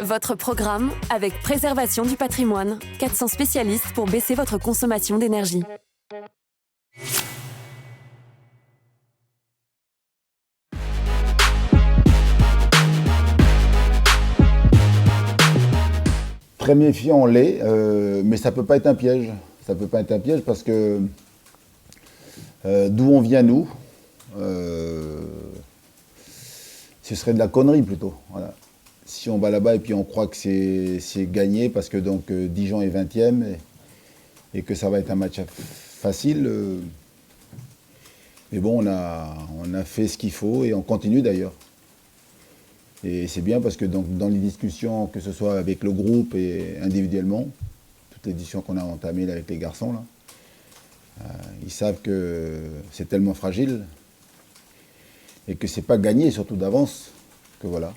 Votre programme avec Préservation du patrimoine. 400 spécialistes pour baisser votre consommation d'énergie. Très méfiant, on l'est, mais ça ne peut pas être un piège. Ça ne peut pas être un piège parce que d'où on vient, nous, ce serait de la connerie plutôt. Voilà. Si on va là-bas et puis on croit que c'est gagné parce que donc Dijon est 20e et que ça va être un match facile. Mais bon, on a fait ce qu'il faut et on continue d'ailleurs. Et c'est bien parce que donc, dans les discussions, que ce soit avec le groupe et individuellement, toutes les discussions qu'on a entamées là, avec les garçons, là, ils savent que c'est tellement fragile et que c'est pas gagné, surtout d'avance, que voilà,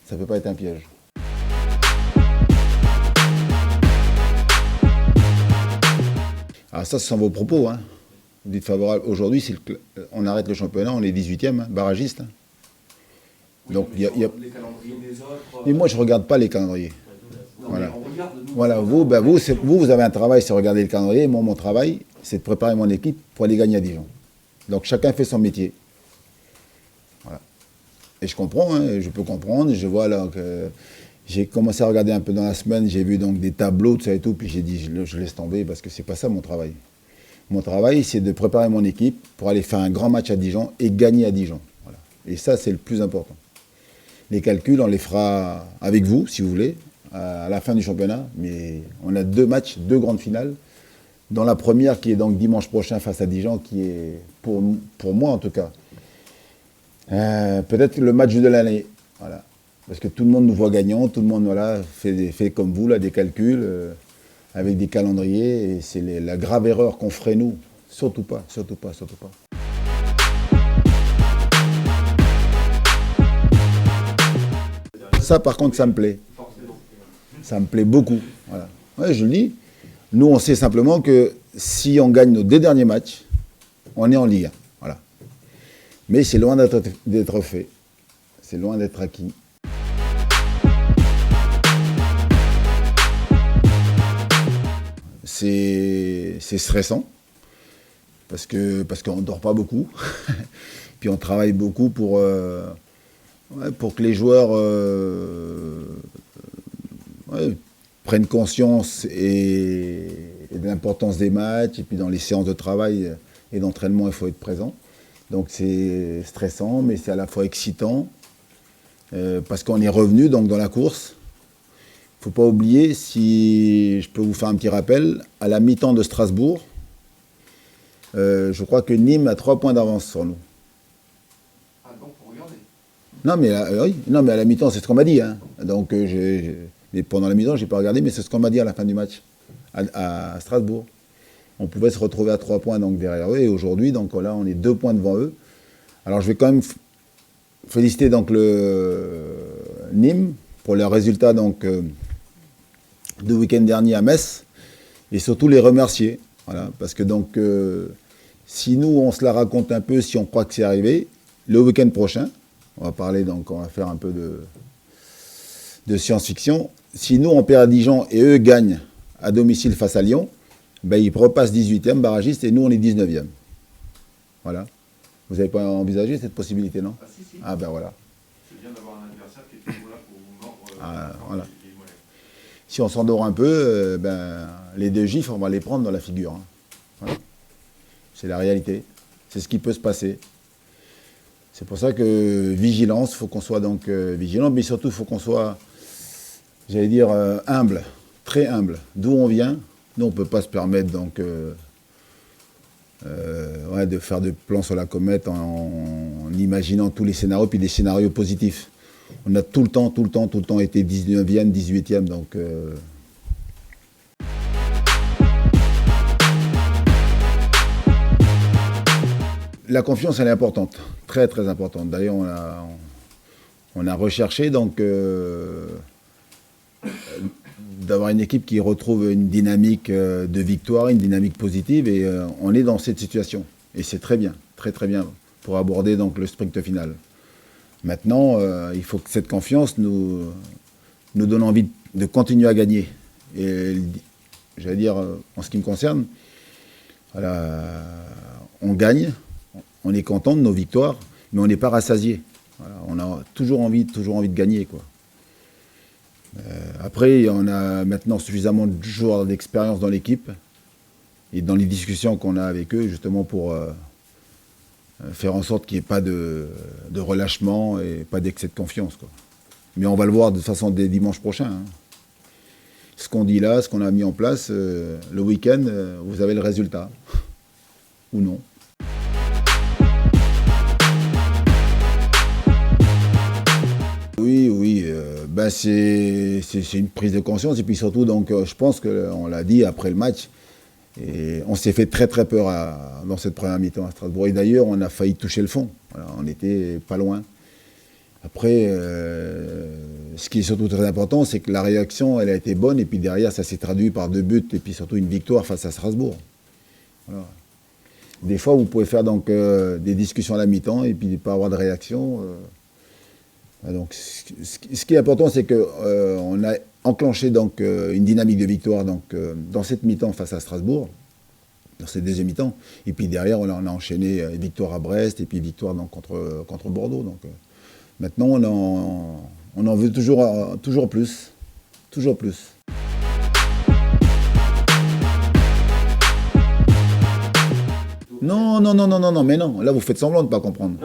ça peut pas être un piège. Ah ça, ce sont vos propos, hein. Vous dites favorable. Aujourd'hui, on arrête le championnat, on est 18e, hein, barragiste. Hein. Oui, donc, les calendriers des autres. Mais moi, je ne regarde pas les calendriers. Non, voilà. on regarde, nous, voilà. Vous avez un travail, c'est regarder le calendrier. Moi, mon travail, c'est de préparer mon équipe pour aller gagner à Dijon. Donc, chacun fait son métier. Voilà. Et je comprends, hein, je peux comprendre. Je vois là que j'ai commencé à regarder un peu dans la semaine. J'ai vu donc des tableaux, tout ça et tout. Puis j'ai dit, je laisse tomber parce que c'est pas ça mon travail. Mon travail, c'est de préparer mon équipe pour aller faire un grand match à Dijon et gagner à Dijon. Voilà. Et ça, c'est le plus important. Les calculs, on les fera avec vous, si vous voulez, à la fin du championnat. Mais on a 2 matchs, 2 grandes finales. Dans la première, qui est donc dimanche prochain face à Dijon, qui est, pour moi en tout cas, peut-être le match de l'année. Voilà. Parce que tout le monde nous voit gagnants, tout le monde voilà, fait comme vous, là, des calculs, avec des calendriers. Et c'est la grave erreur qu'on ferait nous. Surtout pas, surtout pas, surtout pas. Ça, par contre, ça me plaît. Ça me plaît beaucoup. Voilà. Ouais, je le dis. Nous, on sait simplement que si on gagne nos 2 derniers matchs, on est en Ligue 1. Voilà. Mais c'est loin d'être fait. C'est loin d'être acquis. C'est stressant. Parce qu'on ne dort pas beaucoup. Puis on travaille beaucoup pour que les joueurs prennent conscience et de l'importance des matchs. Et puis dans les séances de travail et d'entraînement, il faut être présent. Donc c'est stressant, mais c'est à la fois excitant parce qu'on est revenu donc, dans la course. Il ne faut pas oublier, si je peux vous faire un petit rappel, à la mi-temps de Strasbourg, je crois que Nîmes a 3 points d'avance sur nous. Ah, donc, pour regarder. Non, mais oui. Non, mais à la mi-temps, c'est ce qu'on m'a dit. Hein. Donc, mais pendant la mi-temps, je n'ai pas regardé, mais c'est ce qu'on m'a dit à la fin du match, à Strasbourg. On pouvait se retrouver à 3 points donc, derrière eux, et aujourd'hui, donc là, on est 2 points devant eux. Alors, je vais quand même féliciter donc, Nîmes pour leur résultat donc, du week-end dernier à Metz, et surtout les remercier. Voilà, parce que donc, si nous, on se la raconte un peu, si on croit que c'est arrivé, le week-end prochain, on va faire un peu de science-fiction. Si nous, on perd à Dijon et eux gagnent à domicile face à Lyon, ben, ils repassent 18e barragiste et nous, on est 19e. Voilà. Vous n'avez pas envisagé cette possibilité, non? Ah, si. Ah, ben voilà. C'est bien d'avoir un adversaire qui est toujours là pour vous mordre voilà. les mollets. Si on s'endort un peu, les 2 gifles, on va les prendre dans la figure. Hein. Voilà. C'est la réalité. C'est ce qui peut se passer. C'est pour ça que vigilance, il faut qu'on soit donc vigilant, mais surtout il faut qu'on soit, j'allais dire, humble, très humble. D'où on vient, nous on ne peut pas se permettre donc de faire des plans sur la comète en imaginant tous les scénarios, puis des scénarios positifs. On a tout le temps été 19e, 18e, donc... La confiance, elle est importante, très très importante. D'ailleurs, on a recherché donc d'avoir une équipe qui retrouve une dynamique de victoire, une dynamique positive, et on est dans cette situation. Et c'est très bien, très bien pour aborder donc le sprint final. Maintenant, il faut que cette confiance nous nous donne envie de continuer à gagner. Et j'allais dire, en ce qui me concerne, voilà, on gagne, on est content de nos victoires, mais on n'est pas rassasié. Voilà, on a toujours envie de gagner, quoi. Après, on a maintenant suffisamment de joueurs d'expérience dans l'équipe et dans les discussions qu'on a avec eux, justement pour faire en sorte qu'il n'y ait pas de relâchement et pas d'excès de confiance, quoi. Mais on va le voir de toute façon dès dimanche prochain, hein. Ce qu'on dit là, ce qu'on a mis en place, le week-end, vous avez le résultat. Ou non. Oui, c'est une prise de conscience. Et puis surtout, donc, je pense qu'on l'a dit après le match, et on s'est fait très très peur dans cette première mi-temps à Strasbourg. Et d'ailleurs, on a failli toucher le fond. Voilà, on n'était pas loin. Après, ce qui est surtout très important, c'est que la réaction, elle a été bonne. Et puis derrière, ça s'est traduit par 2 buts et puis surtout une victoire face à Strasbourg. Voilà. Des fois, vous pouvez faire donc, des discussions à la mi-temps et puis ne pas avoir de réaction. Donc, ce qui est important, c'est qu'on a enclenché donc, une dynamique de victoire donc, dans cette mi-temps face à Strasbourg, dans cette deuxième mi-temps. Et puis derrière, on a enchaîné victoire à Brest et puis victoire donc, contre Bordeaux. Donc, maintenant, on en veut toujours plus. Toujours plus. Non, mais non, là vous faites semblant de ne pas comprendre.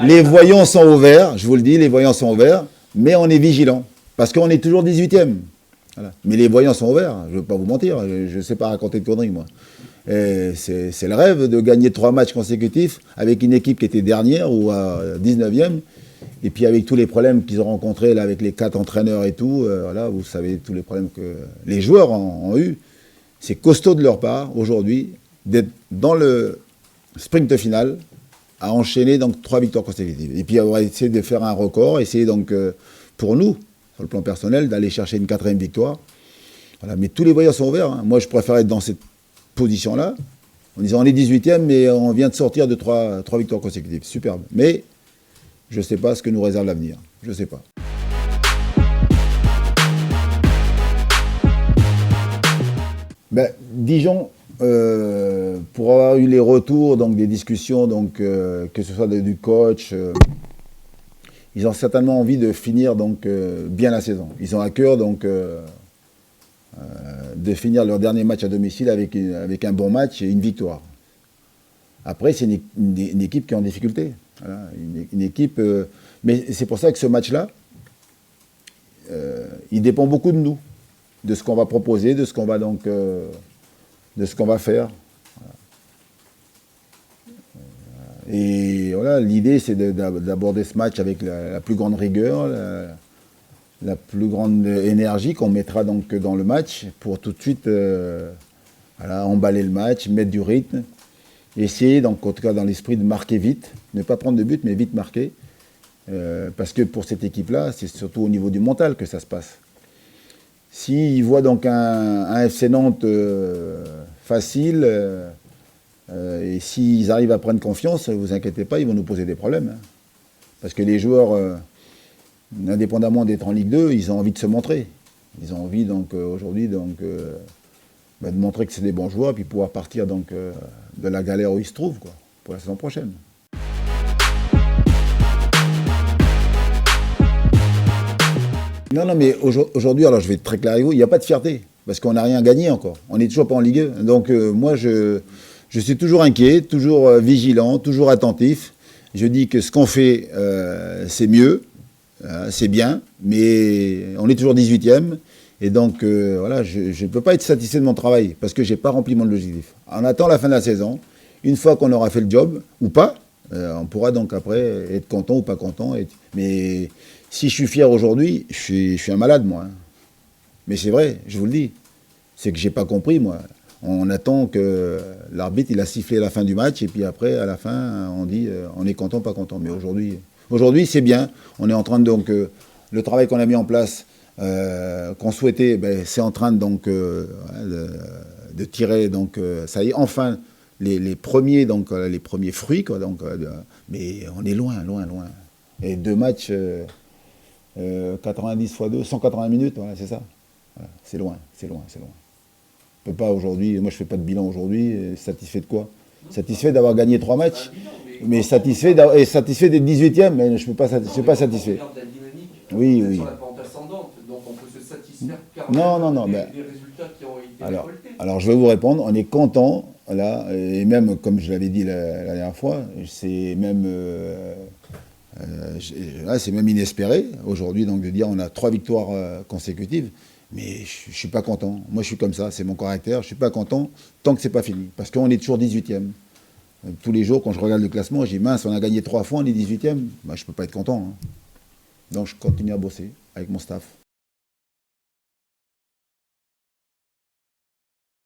Les voyants sont ouverts, je vous le dis, les voyants sont ouverts, mais on est vigilant, parce qu'on est toujours 18e. Voilà. Mais les voyants sont ouverts, je ne veux pas vous mentir, je ne sais pas raconter de conneries, moi. C'est le rêve de gagner 3 matchs consécutifs avec une équipe qui était dernière ou à 19e, et puis avec tous les problèmes qu'ils ont rencontrés là, avec les 4 entraîneurs et tout, voilà, vous savez tous les problèmes que les joueurs ont eu. C'est costaud de leur part, aujourd'hui, d'être dans le sprint final, à enchaîner donc 3 victoires consécutives. Et puis on va essayer de faire un record, essayer donc pour nous, sur le plan personnel, d'aller chercher une 4e victoire. Voilà, mais tous les voyants sont ouverts, hein. Moi je préfère être dans cette position-là, en disant on est 18e, mais on vient de sortir de 3 victoires consécutives. Superbe. Mais je ne sais pas ce que nous réserve l'avenir. Je ne sais pas. Dijon, pour avoir eu les retours, donc des discussions, donc, que ce soit du coach, ils ont certainement envie de finir donc, bien la saison. Ils ont à cœur donc, de finir leur dernier match à domicile avec un bon match et une victoire. Après, c'est une équipe qui est en difficulté. Voilà, une équipe, mais c'est pour ça que ce match-là, il dépend beaucoup de nous, de ce qu'on va proposer, de ce qu'on va donc... de ce qu'on va faire. Et voilà, l'idée, c'est d'aborder ce match avec la plus grande rigueur, la plus grande énergie qu'on mettra donc dans le match pour tout de suite voilà, emballer le match, mettre du rythme, essayer, donc, en tout cas dans l'esprit, de marquer vite, ne pas prendre de but, mais vite marquer. Parce que pour cette équipe-là, c'est surtout au niveau du mental que ça se passe. S'ils voient donc un FC Nantes facile, et s'ils arrivent à prendre confiance, ne vous inquiétez pas, ils vont nous poser des problèmes. Hein. Parce que les joueurs, indépendamment d'être en Ligue 2, ils ont envie de se montrer. Ils ont envie donc aujourd'hui de montrer que c'est des bons joueurs, puis pouvoir partir donc, de la galère où ils se trouvent, quoi, pour la saison prochaine. Non, mais aujourd'hui, alors je vais être très clair avec vous, il n'y a pas de fierté, parce qu'on n'a rien gagné encore. On n'est toujours pas en Ligue 1. Donc moi, je suis toujours inquiet, toujours vigilant, toujours attentif. Je dis que ce qu'on fait, c'est mieux, c'est bien, mais on est toujours 18e. Et donc, voilà, je ne peux pas être satisfait de mon travail, parce que je n'ai pas rempli mon objectif. On attend la fin de la saison. Une fois qu'on aura fait le job, ou pas, on pourra donc après être content ou pas content. Mais... si je suis fier aujourd'hui, je suis un malade, moi. Hein. Mais c'est vrai, je vous le dis. C'est que j'ai pas compris, moi. On attend que l'arbitre, il a sifflé la fin du match, et puis après, à la fin, on dit on est content, pas content. Mais aujourd'hui, c'est bien. On est en train de, donc, le travail qu'on a mis en place, qu'on souhaitait, c'est en train donc, de tirer, donc, ça y est, enfin, les premiers fruits, quoi, donc, mais on est loin. Et 2 matchs... 90 x 2, 180 minutes, voilà, c'est ça. Voilà, c'est loin, c'est loin, c'est loin. Je peux pas aujourd'hui, moi je fais pas de bilan aujourd'hui, satisfait de quoi? Satisfait d'avoir gagné 3 matchs, mais satisfait d'être 18e, mais je ne suis pas satisfait. On regarde la dynamique, Oui, oui. sur la pente ascendante, donc on peut se satisfaire Non, des ben, résultats qui ont été alors, récoltés. alors je vais vous répondre, on est content, là, et même comme je l'avais dit la dernière fois, c'est même, là, c'est même inespéré aujourd'hui, donc de dire on a 3 victoires consécutives, mais je ne suis pas content. Moi je suis comme ça, c'est mon caractère, je ne suis pas content tant que c'est pas fini, parce qu'on est toujours 18e. Tous les jours, quand je regarde le classement, je dis mince, on a gagné 3 fois, on est 18e, bah, je ne peux pas être content. Hein. Donc je continue à bosser avec mon staff.